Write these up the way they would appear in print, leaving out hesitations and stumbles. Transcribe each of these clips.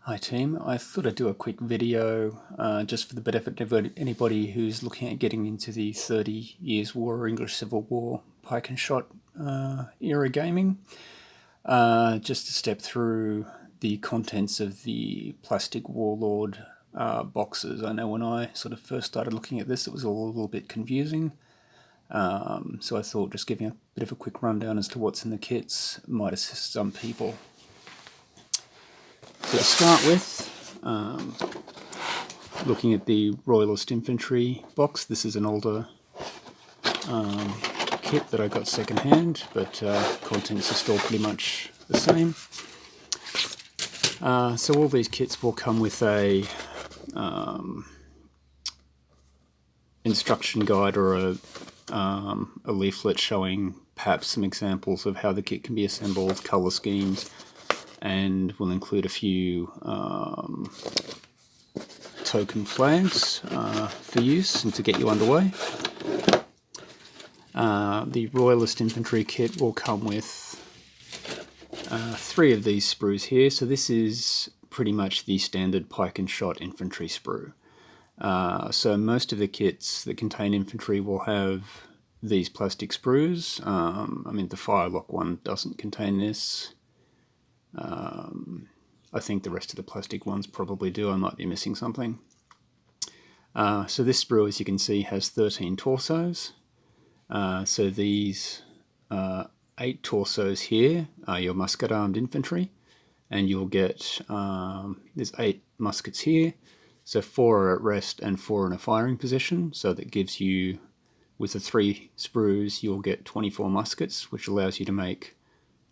Hi team, I thought I'd do a quick video just for the benefit of anybody who's looking at getting into the 30 Years War or English Civil War Pike and Shot era gaming. Just to step through the contents of the plastic Warlord boxes. I know when I sort of first started looking at this it was all a little bit confusing. So I thought just giving a bit of a quick rundown as to what's in the kits might assist some people. So to start with, looking at the Royalist Infantry box, this is an older kit that I got secondhand, but contents are still pretty much the same. So all these kits will come with a instruction guide or a leaflet showing perhaps some examples of how the kit can be assembled, colour schemes, and will include a few token flags for use and to get you underway. The Royalist Infantry kit will come with 3 of these sprues here. So this is pretty much the standard Pike and Shot infantry sprue. So most of the kits that contain infantry will have these plastic sprues. I mean, the Firelock one doesn't contain this. I think the rest of the plastic ones probably do. I might be missing something. So this sprue, as you can see, has 13 torsos. So these 8 torsos here are your musket-armed infantry, and you'll get, there's 8 muskets here, so 4 are at rest and 4 in a firing position, so that gives you, with the 3 sprues, you'll get 24 muskets, which allows you to make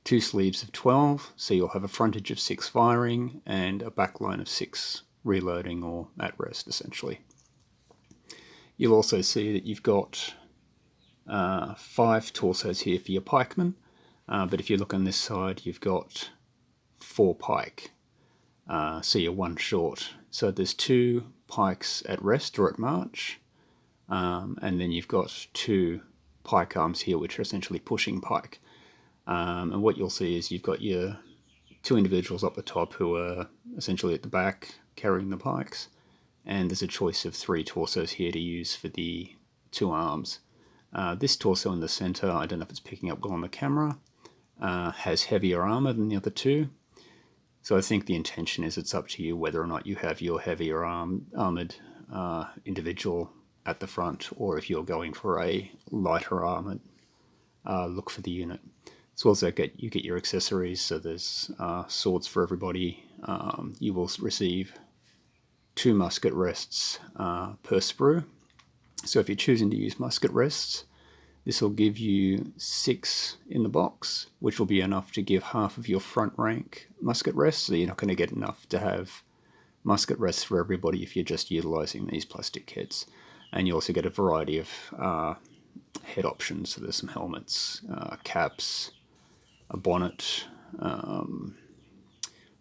2 sleeves of 12, so you'll have a frontage of 6 firing and a backline of 6 reloading or at rest, essentially. You'll also see that you've got 5 torsos here for your pikemen, but if you look on this side, you've got 4 pike, so you're 1 short. So there's 2 pikes at rest or at march, and then you've got 2 pike arms here, which are essentially pushing pike. And what you'll see is you've got your 2 individuals up the top who are essentially at the back carrying the pikes, and there's a choice of 3 torsos here to use for the 2 arms. This torso in the center, I don't know if it's picking up well on the camera, has heavier armor than the other 2. So I think the intention is it's up to you whether or not you have your heavier armored individual at the front, or if you're going for a lighter armored look for the unit. So also you get your accessories, so there's swords for everybody. You will receive 2 musket rests per sprue. So if you're choosing to use musket rests, this will give you 6 in the box, which will be enough to give half of your front rank musket rests, so you're not going to get enough to have musket rests for everybody if you're just utilizing these plastic kits. And you also get a variety of head options, so there's some helmets, caps, a bonnet,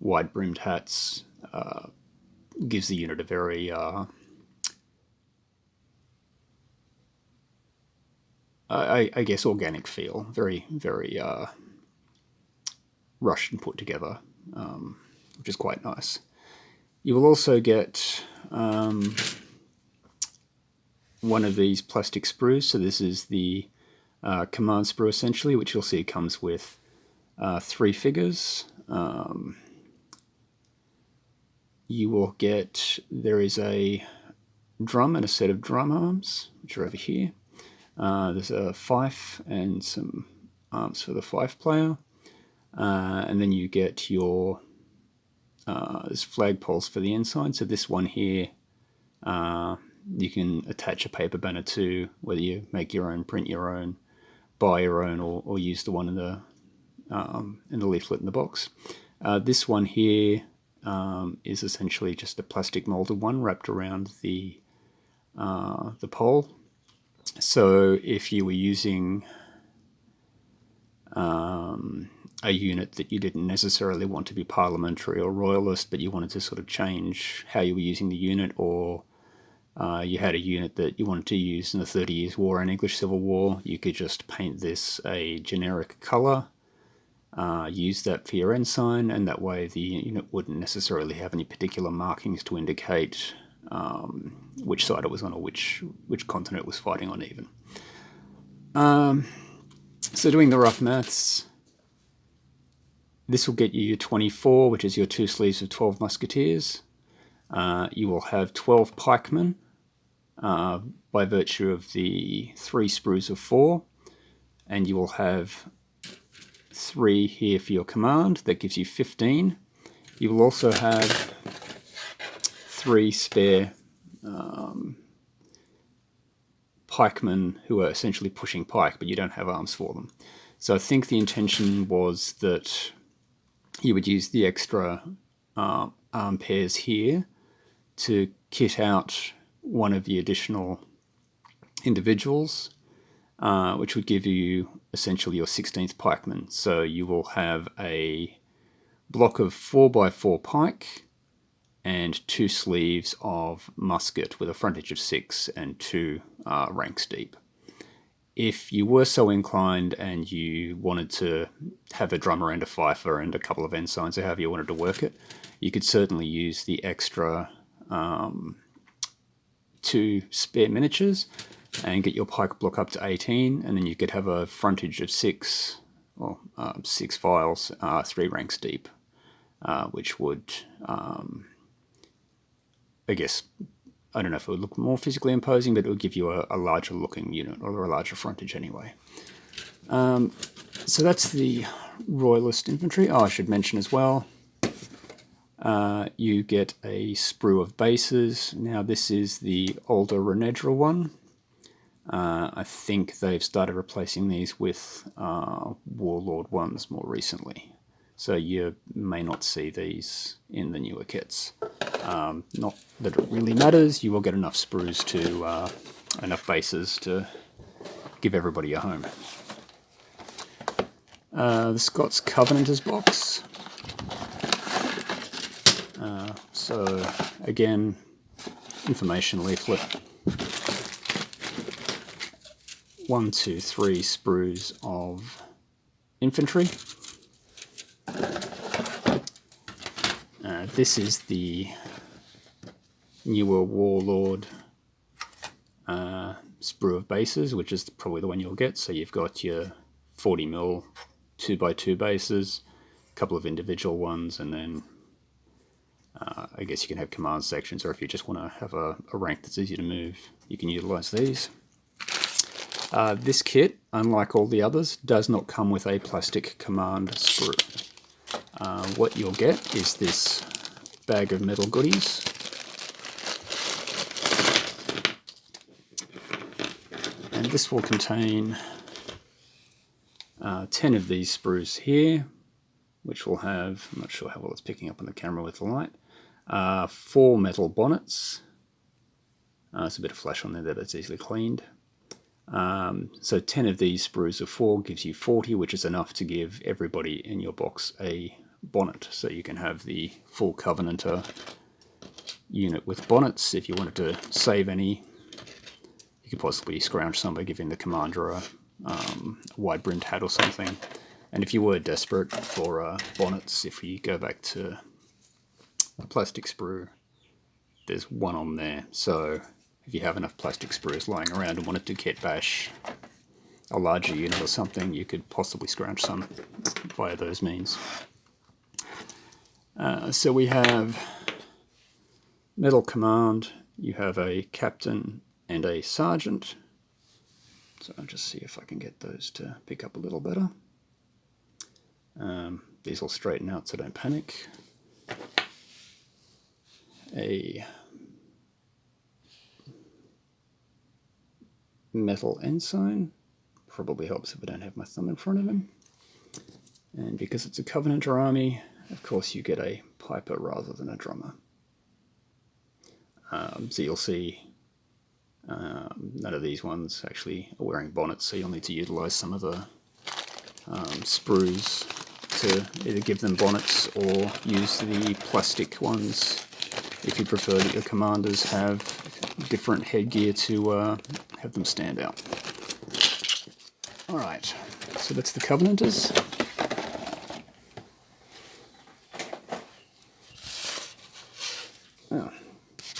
wide-brimmed hats. Gives the unit a very I guess organic feel, very rushed and put together, which is quite nice. You will also get one of these plastic sprues, so this is the command sprue essentially, which you'll see comes with 3 figures. You will get, there is a drum and a set of drum arms, which are over here. There's a fife and some arms for the fife player. And then you get your, there's flagpoles for the inside. So this one here, you can attach a paper banner to, whether you make your own, print your own, buy your own, or use the one in the leaflet in the box. This one here is essentially just a plastic molded one wrapped around the pole. So if you were using a unit that you didn't necessarily want to be parliamentary or royalist, but you wanted to sort of change how you were using the unit, or you had a unit that you wanted to use in the 30 Years War and English Civil War, you could just paint this a generic color, use that for your ensign, and that way the unit wouldn't necessarily have any particular markings to indicate which side it was on or which continent it was fighting on even. So doing the rough maths, this will get you your 24, which is your 2 sleeves of 12 musketeers. You will have 12 pikemen by virtue of the 3 sprues of 4, and you will have 3 here for your command. That gives you 15. You will also have 3 spare pikemen who are essentially pushing pike, but you don't have arms for them. So I think the intention was that you would use the extra arm pairs here to kit out one of the additional individuals, which would give you essentially your 16th pikeman. So you will have a block of 4x4 pike and 2 sleeves of musket with a frontage of 6 and 2 ranks deep. If you were so inclined and you wanted to have a drummer and a fifer and a couple of ensigns, or however you wanted to work it, you could certainly use the extra 2 spare miniatures and get your pike block up to 18, and then you could have a frontage of 6, or 6 files, 3 ranks deep, which would, I guess, I don't know if it would look more physically imposing, but it would give you a larger looking unit, or a larger frontage anyway. So that's the Royalist infantry. Oh, I should mention as well, you get a sprue of bases. Now this is the older Renedra one. I think they've started replacing these with Warlord ones more recently. So you may not see these in the newer kits. Not that it really matters, you will get enough sprues to, enough bases to give everybody a home. The Scots Covenanters box. So again, information leaflet. 1, 2, 3 sprues of infantry. This is the newer Warlord sprue of bases, which is probably the one you'll get. So you've got your 40mm 2x2 bases, a couple of individual ones, and then I guess you can have command sections, or if you just want to have a rank that's easy to move, you can utilize these. This kit, unlike all the others, does not come with a plastic command sprue. What you'll get is this bag of metal goodies. And this will contain 10 of these sprues here, which will have, I'm not sure how well it's picking up on the camera with the light, 4 metal bonnets. There's a bit of flash on there that's easily cleaned. So 10 of these sprues of 4 gives you 40, which is enough to give everybody in your box a bonnet. So you can have the full Covenanter unit with bonnets. If you wanted to save any, you could possibly scrounge some by giving the commander a wide-brimmed hat or something. And if you were desperate for bonnets, if you go back to the plastic sprue, there's one on there. So if you have enough plastic sprues lying around and wanted to kit bash a larger unit or something, you could possibly scrounge some via those means. So we have Metal Command, you have a captain and a sergeant. So I'll just see if I can get those to pick up a little better. These will straighten out, so don't panic. A metal ensign, probably helps if I don't have my thumb in front of him. And because it's a Covenanter army, of course you get a piper rather than a drummer. So you'll see none of these ones actually are wearing bonnets, so you'll need to utilize some of the sprues to either give them bonnets or use the plastic ones if you prefer that your commanders have different headgear to have them stand out. Alright, so that's the Covenanters.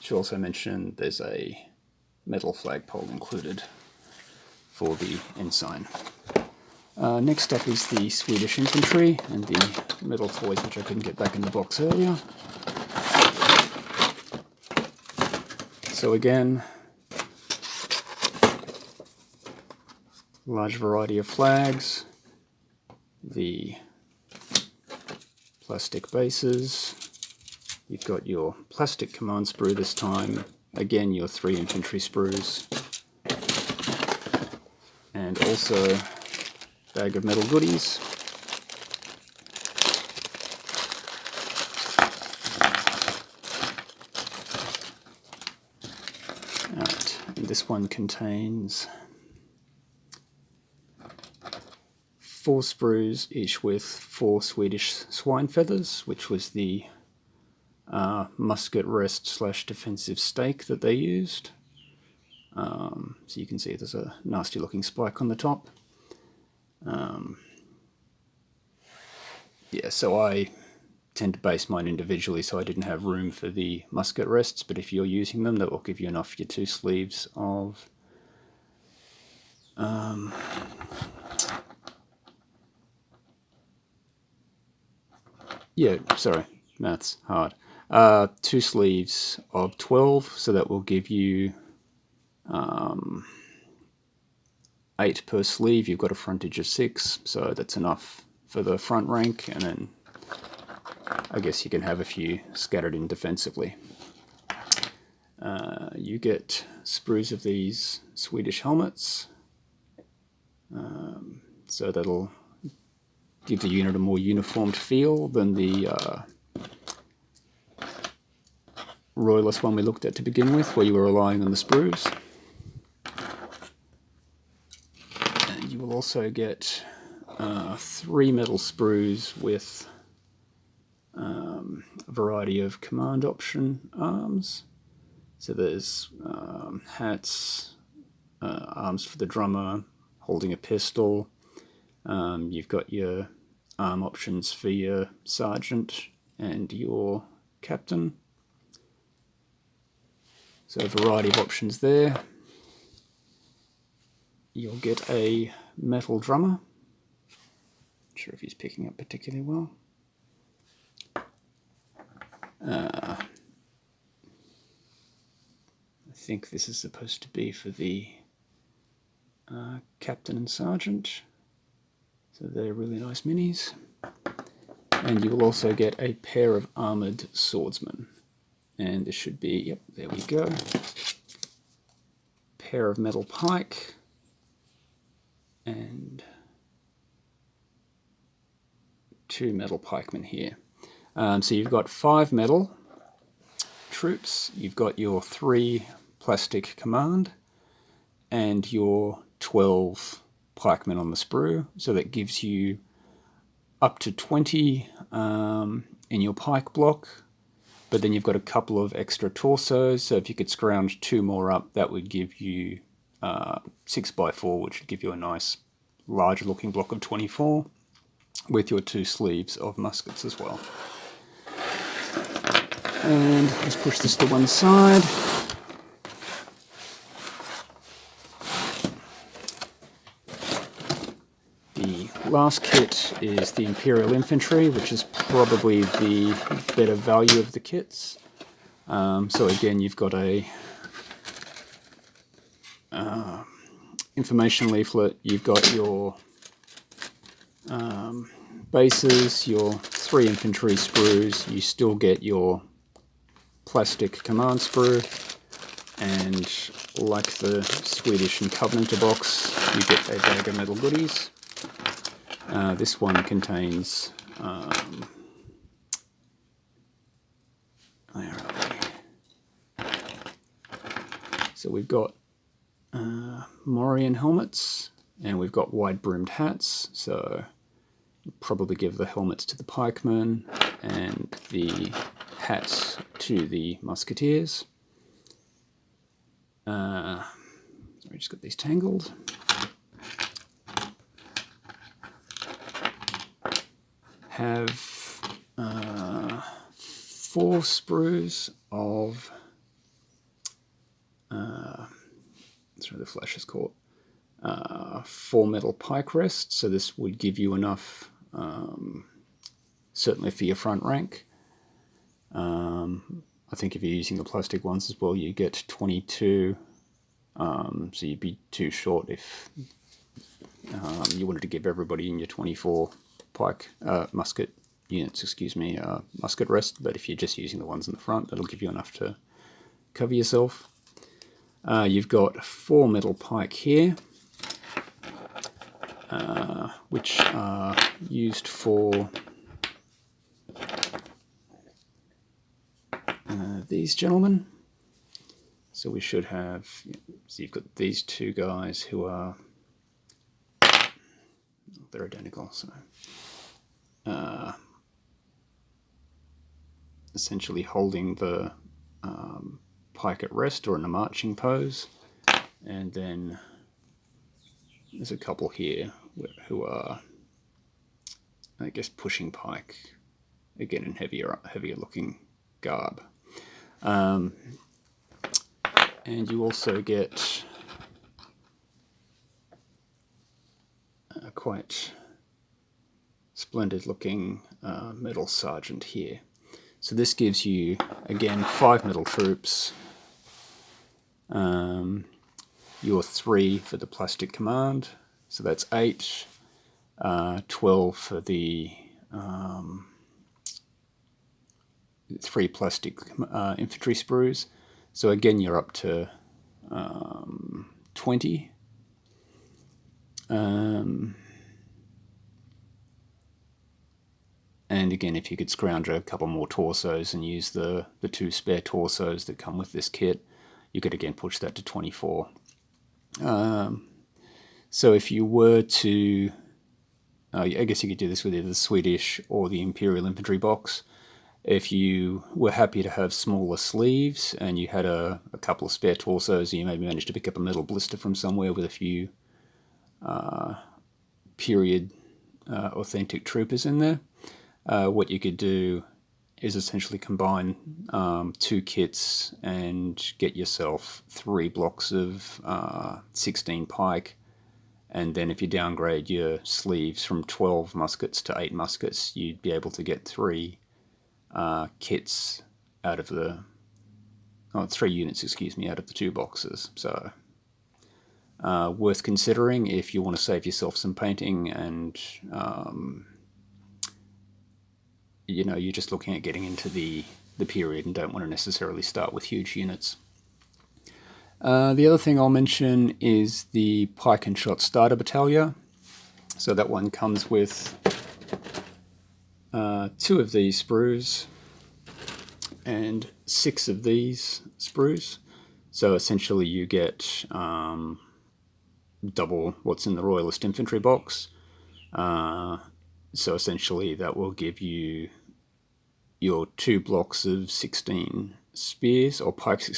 should also mention there's a metal flagpole included for the ensign. Next up is the Swedish Infantry and the metal toys, which I couldn't get back in the box earlier. So again, large variety of flags, the plastic bases, you've got your plastic command sprue this time, again your 3 infantry sprues, and also bag of metal goodies. Alright, and this one contains 4 sprues, each with 4 Swedish swine feathers, which was the musket rest / defensive stake that they used. So you can see there's a nasty looking spike on the top. Yeah, so I tend to base mine individually, so I didn't have room for the musket rests, but if you're using them, that will give you enough for your 2 sleeves of yeah, sorry, maths hard. 2 sleeves of 12, so that will give you 8 per sleeve. You've got a frontage of 6, so that's enough for the front rank, and then I guess you can have a few scattered in defensively. You get sprues of these Swedish helmets, so that'll give the unit a more uniformed feel than the Royalist one we looked at to begin with, where you were relying on the sprues. And you will also get 3 metal sprues with a variety of command option arms. So there's hats, arms for the drummer, holding a pistol. You've got your arm options for your sergeant and your captain. So a variety of options there. You'll get a metal drummer. Not sure if he's picking up particularly well. I think this is supposed to be for the captain and sergeant. So they're really nice minis. And you will also get a pair of armoured swordsmen. And this should be, yep, there we go. Pair of metal pike. And 2 metal pikemen here. So you've got 5 metal troops, you've got your 3 plastic command, and your 12 pikemen on the sprue, so that gives you up to 20 in your pike block, but then you've got a couple of extra torsos, so if you could scrounge 2 more up, that would give you 6x4, which would give you a nice large looking block of 24, with your 2 sleeves of muskets as well. And let's push this to one side. The last kit is the Imperial Infantry, which is probably the better value of the kits. So again, you've got a information leaflet, you've got your bases, your 3 infantry sprues, you still get your plastic command sprue, and like the Swedish and Covenanter box, you get a bag of metal goodies. This one contains where are we? So we've got Morian helmets, and we've got wide-brimmed hats, so probably give the helmets to the pikemen and the hats to the musketeers. Sorry, just got these tangled. Have 4 sprues of, sorry, the flash is caught, 4 metal pike rests, so this would give you enough, certainly for your front rank. I think if you're using the plastic ones as well, you get 22, so you'd be too short if you wanted to give everybody in your 24 pike musket units, musket rest. But if you're just using the ones in the front, that'll give you enough to cover yourself. You've got 4 metal pike here, which are used for these gentlemen. So we should have, so you've got these 2 guys who are, they're identical, so essentially holding the pike at rest or in a marching pose, and then there's a couple here who are, I guess, pushing pike, again in heavier looking garb. And you also get a quite splendid looking metal sergeant here. So this gives you, again, 5 metal troops, your 3 for the plastic command, so that's 8, 12 for the 3 plastic infantry sprues. So again, you're up to 20. And again, if you could scrounge a couple more torsos and use the 2 spare torsos that come with this kit, you could again push that to 24. So if you were to, I guess you could do this with either the Swedish or the Imperial infantry box. If you were happy to have smaller sleeves and you had a couple of spare torsos, and you maybe managed to pick up a metal blister from somewhere with a few period authentic troopers in there, what you could do is essentially combine 2 kits and get yourself 3 blocks of 16 pike, and then if you downgrade your sleeves from 12 muskets to 8 muskets, you'd be able to get 3 kits out of the 3 units, out of the 2 boxes. So worth considering if you want to save yourself some painting and you're just looking at getting into the period and don't want to necessarily start with huge units. The other thing I'll mention is the Pike and Shot Starter Battalion. So that one comes with 2 of these sprues and 6 of these sprues. So essentially you get double what's in the Royalist infantry box. So essentially that will give you your 2 blocks of 16 spears, or pikes,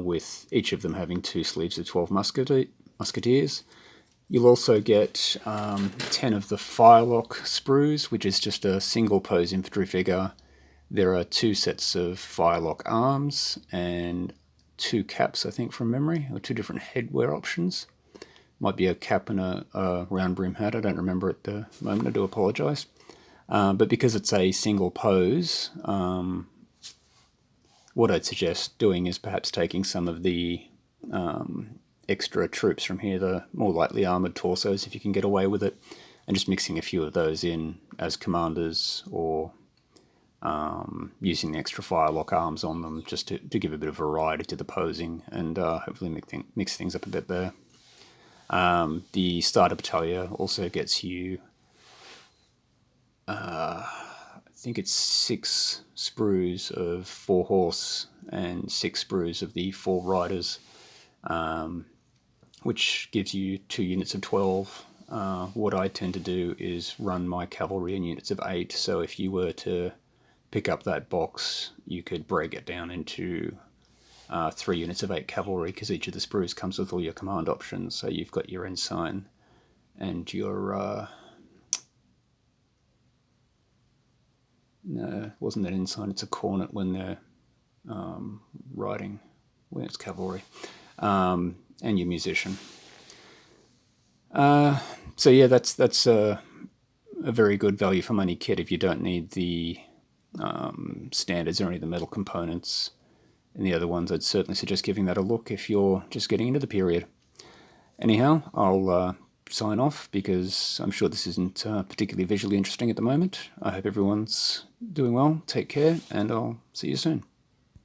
with each of them having 2 sleeves of 12 musketeers. You'll also get 10 of the Firelock sprues, which is just a single pose infantry figure. There are 2 sets of Firelock arms and 2 caps, I think, from memory, or 2 different headwear options. Might be a cap and a round brim hat, I don't remember at the moment, I do apologise. But because it's a single pose, what I'd suggest doing is perhaps taking some of the extra troops from here, the more lightly armoured torsos, if you can get away with it, and just mixing a few of those in as commanders, or using the extra Firelock arms on them just to give a bit of variety to the posing, and hopefully mix things up a bit there. The Starter Battalion also gets you, I think it's 6 sprues of 4 horse and 6 sprues of the 4 riders, which gives you 2 units of 12. What I tend to do is run my cavalry in units of 8, so if you were to pick up that box, you could break it down into 3 units of 8 cavalry, because each of the sprues comes with all your command options. So you've got your ensign and your No, it wasn't an ensign. It's a cornet when they're riding, when it's cavalry, and your musician. So yeah, that's a very good value for money kit if you don't need the standards or any of the metal components. And the other ones, I'd certainly suggest giving that a look if you're just getting into the period. Anyhow, I'll sign off because I'm sure this isn't particularly visually interesting at the moment. I hope everyone's doing well. Take care, and I'll see you soon.